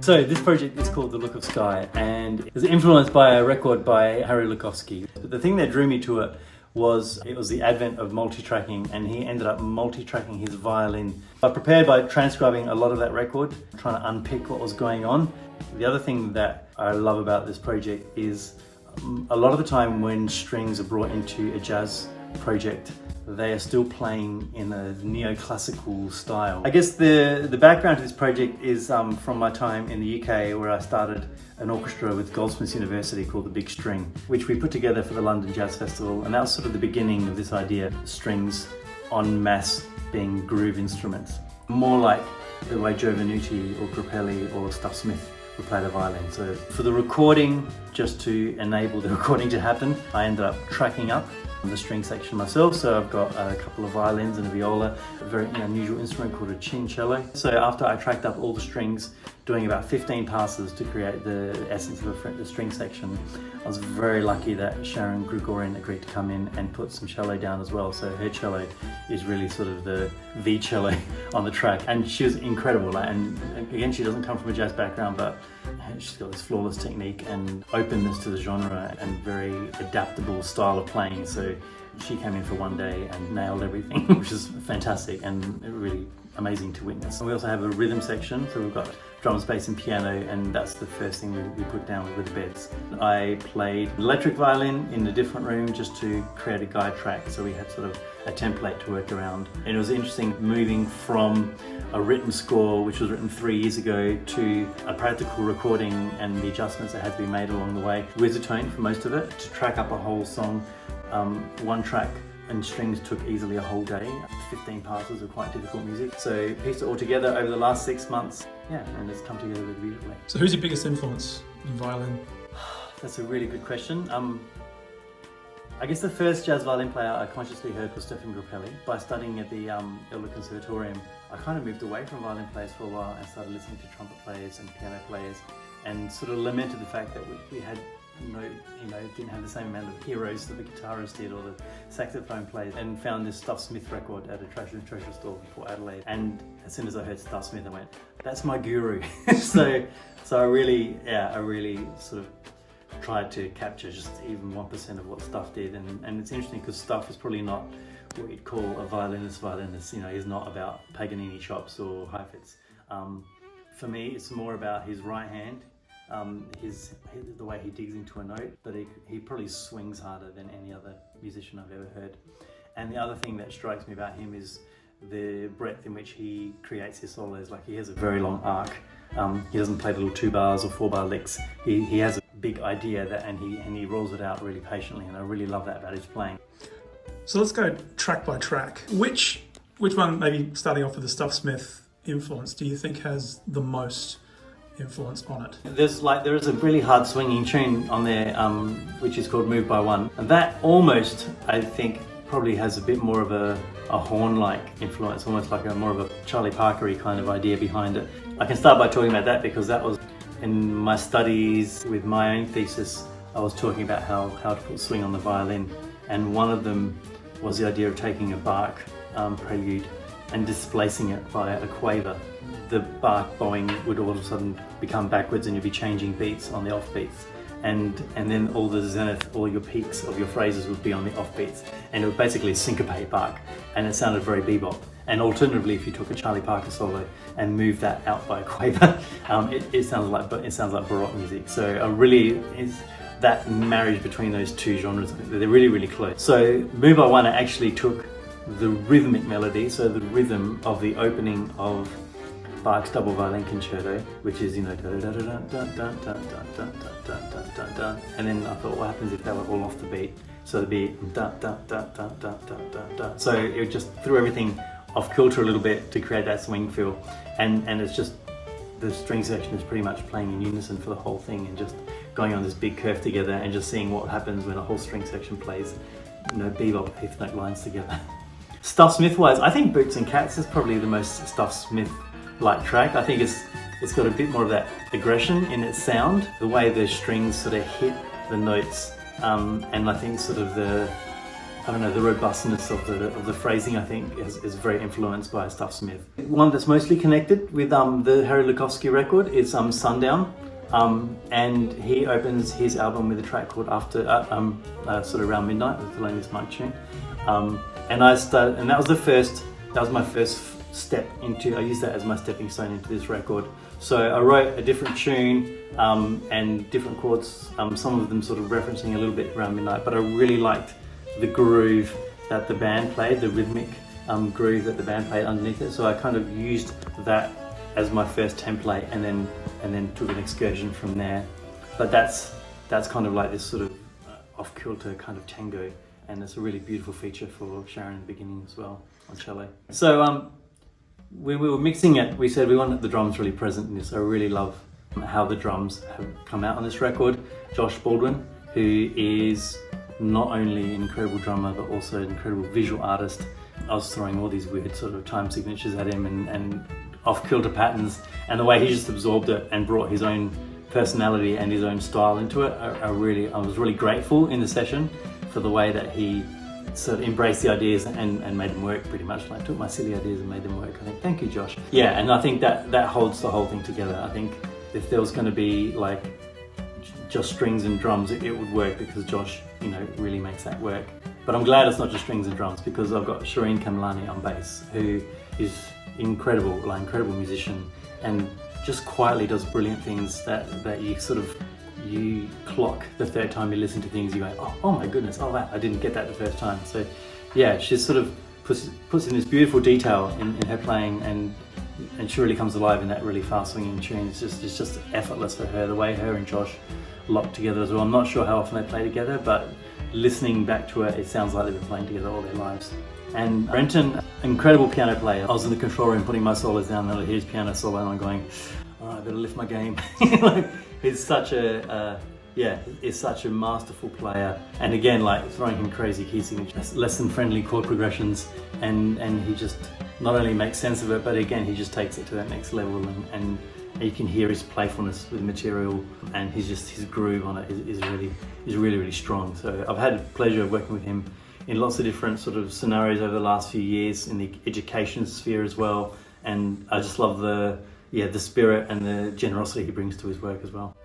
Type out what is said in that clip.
So this project is called The Look of Sky, and it was influenced by a record by Harry Lukowski. The thing that drew me to it was the advent of multi-tracking, and he ended up multi-tracking his violin. I prepared by transcribing a lot of that record, trying to unpick what was going on. The other thing that I love about this project is a lot of the time when strings are brought into a jazz project, they are still playing in a neoclassical style. I guess the background to this project is from my time in the UK, where I started an orchestra with Goldsmiths University called the Big String, which we put together for the London Jazz Festival. And that was sort of the beginning of this idea, strings en masse being groove instruments. More like the way Joe Venuti or Grappelli or Stuff Smith would play the violin. So for the recording, just to enable the recording to happen, I ended up tracking up the string section myself. So I've got a couple of violins and a viola, a very unusual instrument called a chin-cello. So after I tracked up all the strings, doing about 15 passes to create the essence of the string section, I was very lucky that Sharon Grigoryan agreed to come in and put some cello down as well. So her cello is really sort of the cello on the track, and she was incredible. And again, she doesn't come from a jazz background, but she's got this flawless technique and openness to the genre and very adaptable style of playing. So she came in for one day and nailed everything, which is fantastic and really amazing to witness. And we also have a rhythm section, so we've got drums, bass and piano, and that's the first thing we put down with the beds. I played electric violin in a different room just to create a guide track, so we had sort of a template to work around. And it was interesting moving from a written score, which was written 3 years ago, to a practical recording and the adjustments that had to be made along the way with a tone for most of it, to track up a whole song. One track and strings took easily a whole day. 15 passes of quite difficult music. So pieced it all together over the last 6 months. Yeah, and it's come together really beautifully. So who's your biggest influence in violin? That's a really good question. I guess the first jazz violin player I consciously heard was Stefan Grappelli. By studying at the Elder Conservatorium, I kind of moved away from violin players for a while and started listening to trumpet players and piano players, and sort of lamented the fact that we had didn't have the same amount of heroes that the guitarist did or the saxophone players, and found this Stuff Smith record at a treasure store before Adelaide. And as soon as I heard Stuff Smith, I went, that's my guru. so I really sort of tried to capture just even 1% of what Stuff did. And it's interesting because Stuff is probably not what you'd call a violinist. He's not about Paganini chops or hi-fits. For me, it's more about his right hand, the way he digs into a note, but he probably swings harder than any other musician I've ever heard. And the other thing that strikes me about him is the breadth in which he creates his solos. Like, he has a very long arc. He doesn't play little 2-bar or 4-bar licks. He has a big idea and he rolls it out really patiently, and I really love that about his playing. So let's go track by track. Which one, maybe starting off with the Stuff Smith influence, do you think has the most influence on it? There is a really hard swinging tune on there, which is called Move by One, and that almost, I think, probably has a bit more of a horn-like influence, almost like more of a Charlie Parker-y kind of idea behind it. I can start by talking about that because that was in my studies with my own thesis. I was talking about how to put swing on the violin, and one of them was the idea of taking a Bach prelude and displacing it by a quaver. The Bach bowing would all of a sudden become backwards, and you'd be changing beats on the off beats. And then all the zenith, all your peaks of your phrases would be on the off beats, and it would basically syncopate Bach, and it sounded very bebop. And alternatively, if you took a Charlie Parker solo and moved that out by a quaver, it sounds like Baroque music. So that marriage between those two genres, they're really, really close. So Move by One, I actually took the rhythmic melody, so the rhythm of the opening of Bach's double violin concerto, which is, and then I thought, what happens if they were all off the beat? So the beat, so it just threw everything off kilter a little bit to create that swing feel, and it's just, the string section is pretty much playing in unison for the whole thing, and just going on this big curve together, and just seeing what happens when a whole string section plays, bebop eighth note lines together. Stuff Smith wise, I think Boots and Cats is probably the most Stuff Smith like track. I think it's got a bit more of that aggression in its sound, the way the strings sort of hit the notes, and I think sort of the I don't know, the robustness of the phrasing, I think, is very influenced by Stuff Smith. One that's mostly connected with the Harry Lukowski record is Sundown, and he opens his album with a track called After, sort of around midnight, with Thelonious Monk tune. And that was my first step into, I used that as my stepping stone into this record. So I wrote a different tune and different chords, some of them sort of referencing a little bit around midnight, but I really liked the groove that the band played, the rhythmic groove that the band played underneath it. So I kind of used that as my first template and then took an excursion from there. But that's kind of like this sort of off-kilter kind of tango, and it's a really beautiful feature for Sharon in the beginning as well on cello. So when we were mixing it, we said we wanted the drums really present in this. I really love how the drums have come out on this record. Josh Baldwin, who is not only an incredible drummer but also an incredible visual artist. I was throwing all these weird sort of time signatures at him and off-kilter patterns, and the way he just absorbed it and brought his own personality and his own style into it. I was really grateful in the session for the way that he sort of embraced the ideas and made them work pretty much. Like, took my silly ideas and made them work. I think, thank you, Josh. Yeah, and I think that holds the whole thing together. I think if there was going to be like just strings and drums, it would work, because Josh, really makes that work. But I'm glad it's not just strings and drums, because I've got Shireen Khemlani on bass, who is incredible musician, and just quietly does brilliant things that you clock the third time you listen to things. You go, oh my goodness, wow, I didn't get that the first time. So yeah, she sort of puts in this beautiful detail in her playing, and she really comes alive in that really fast swinging tune. It's just effortless for her, the way her and Josh locked together as well. I'm not sure how often they play together, but listening back to it sounds like they've been playing together all their lives. And Brenton, incredible piano player. I was in the control room putting my solos down, and I hear his piano solo, and I'm going, all right, I better lift my game. He's such a masterful player. And again, like, throwing him crazy key signatures, less than friendly chord progressions, and he just not only makes sense of it, but again, he just takes it to that next level, and you can hear his playfulness with the material, and his groove on it is really strong. So I've had the pleasure of working with him in lots of different sort of scenarios over the last few years, in the education sphere as well, and I just love the spirit and the generosity he brings to his work as well.